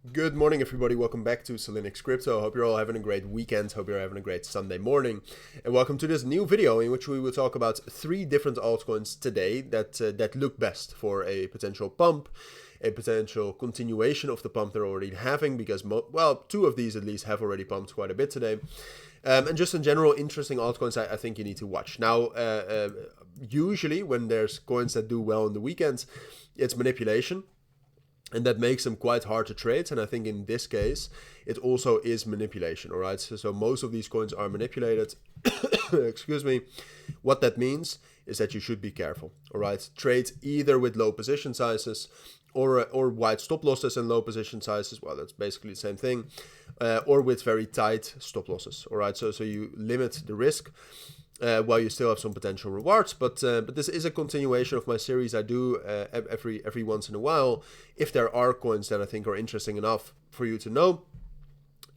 Good morning, everybody. Welcome back to Cilinix Crypto. Hope you're all having a great weekend. Hope you're having a great Sunday morning. And welcome to this new video in which we will talk about three different altcoins today that look best for a potential pump, a potential continuation of the pump they're already having, because, two of these at least have already pumped quite a bit today. And just in general, interesting altcoins I think you need to watch. Now, usually when there's coins that do well on the weekends, it's manipulation. And that makes them quite hard to trade. And I think in this case, it also is manipulation, all right? So most of these coins are manipulated. Excuse me. What that means is that you should be careful, all right? Trade either with low position sizes or wide stop losses and low position sizes. Well, that's basically the same thing. Or with very tight stop losses, all right? So you limit the risk. While you still have some potential rewards, but this is a continuation of my series I do every once in a while. If there are coins that I think are interesting enough for you to know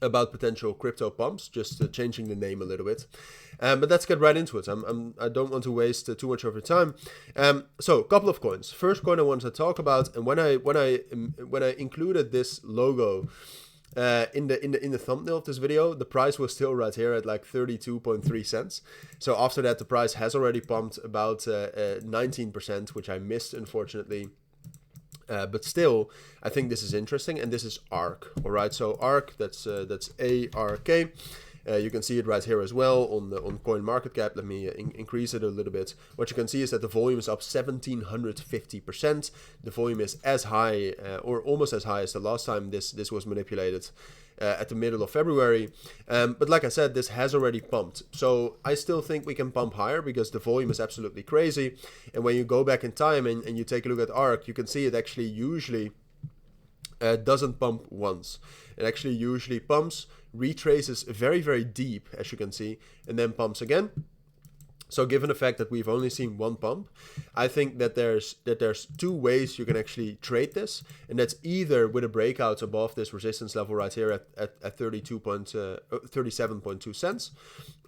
about potential crypto pumps, just changing the name a little bit. But let's get right into it. I don't want to waste too much of your time. So a couple of coins. First coin I wanted to talk about, and when I included this logo in the thumbnail of this video, the price was still right here at like 32.3 cents. So after that, the price has already pumped about 19%, which I missed, unfortunately. But still, I think this is interesting, and this is ARK. All right, so ARK, that's ARK. You can see it right here as well on CoinMarketCap. Let me increase it a little bit. What you can see is that the volume is up 1,750%. The volume is as high or almost as high as the last time this was manipulated at the middle of February. But like I said, this has already pumped. So I still think we can pump higher because the volume is absolutely crazy. And when you go back in time and you take a look at ARK, you can see it actually usually doesn't pump once. It actually usually pumps, retraces very, very deep, as you can see, and then pumps again. So given the fact that we've only seen one pump, I think that there's two ways you can actually trade this, and that's either with a breakout above this resistance level right here at 37.2 cents,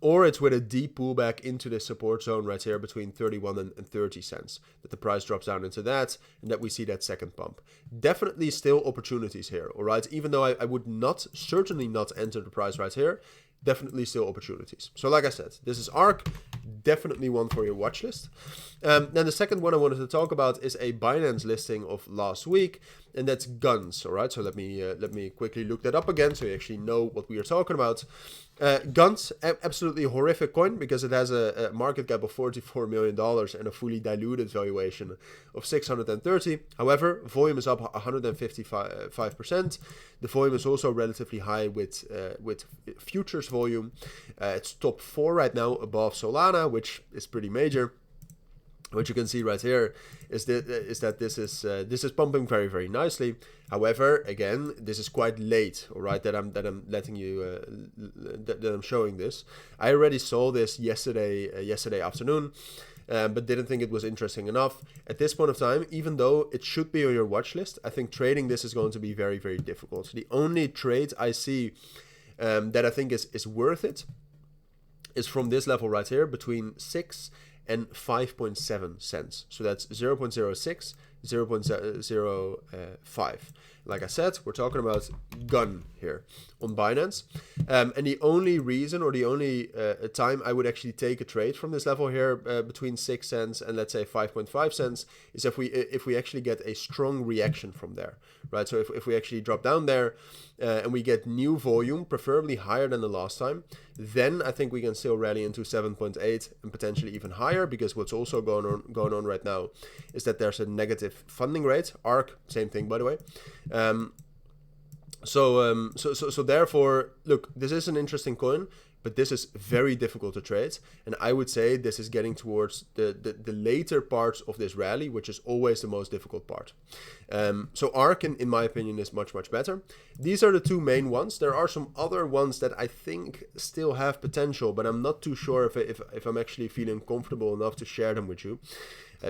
or it's with a deep pullback into the support zone right here between 31 and 30 cents, that the price drops down into that, and that we see that second pump. Definitely still opportunities here, all right? Even though I would certainly not enter the price right here, definitely still opportunities. So like I said, this is ARK, definitely one for your watch list. Then the second one I wanted to talk about is a Binance listing of last week, and that's Guns. All right, so let me quickly look that up again so you actually know what we are talking about. Guns, absolutely horrific coin because it has a market cap of $44 million and a fully diluted valuation of 630. However, volume is up 155%. The volume is also relatively high with futures volume. It's top 4 right now above Solana, which is pretty major. What you can see right here is that this is pumping very, very nicely. However, again, this is quite late, all right, that I'm letting you that I'm showing this. I already saw this yesterday afternoon, but didn't think it was interesting enough at this point of time. Even though it should be on your watch list, I think trading this is going to be very, very difficult. The only trade I see that I think is worth it is from this level right here between 6 and 5.7 cents. So that's 0.06, 0.05. Like I said, we're talking about Gun here on Binance. And the only reason or the only time I would actually take a trade from this level here between 6 cents and let's say 5.5 cents is if we actually get a strong reaction from there, right? So if we actually drop down there and we get new volume, preferably higher than the last time, then I think we can still rally into 7.8 and potentially even higher, because what's also going on right now is that there's a negative funding rate. ARK, same thing, by the way. So therefore, look, this is an interesting coin, but this is very difficult to trade. And I would say this is getting towards the later parts of this rally, which is always the most difficult part. So ARK, in my opinion, is much, much better. These are the two main ones. There are some other ones that I think still have potential, but I'm not too sure if I'm actually feeling comfortable enough to share them with you.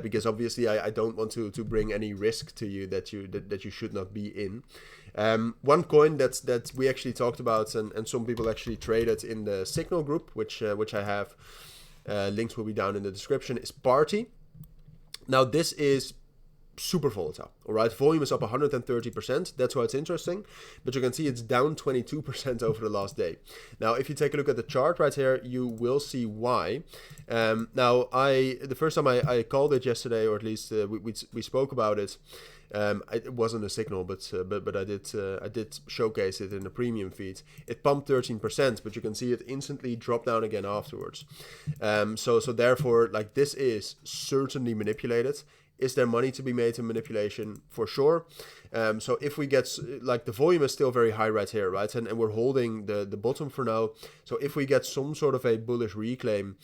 Because obviously I don't want to bring any risk to you that you should not be in. One coin that we actually talked about and some people actually traded in the Signal group, which I have, links will be down in the description, is Party. Now this is super volatile. All right, volume is up 130%. That's why it's interesting. But you can see it's down 22% over the last day. Now, if you take a look at the chart right here, you will see why. Now, the first time I called it yesterday, or at least we spoke about it. It wasn't a signal, but I did showcase it in the premium feed. It pumped 13%, but you can see it instantly drop down again afterwards. So therefore, like, this is certainly manipulated. Is there money to be made in manipulation? For sure. So if we get, like, the volume is still very high right here, right? And we're holding the bottom for now. So if we get some sort of a bullish reclaim,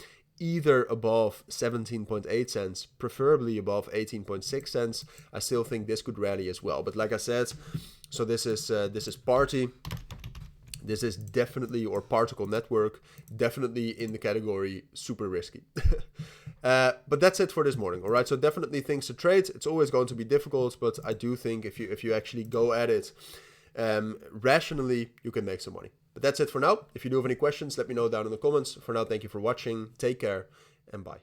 either above 17.8 cents, preferably above 18.6 cents, I still think this could rally as well. But like I said, so this is party. This is definitely, or particle network, definitely in the category super risky. But that's it for this morning. All right, so definitely things to trade. It's always going to be difficult, but I do think if you actually go at it rationally, you can make some money. But that's it for now. If you do have any questions, let me know down in the comments. For now, thank you for watching. Take care and bye.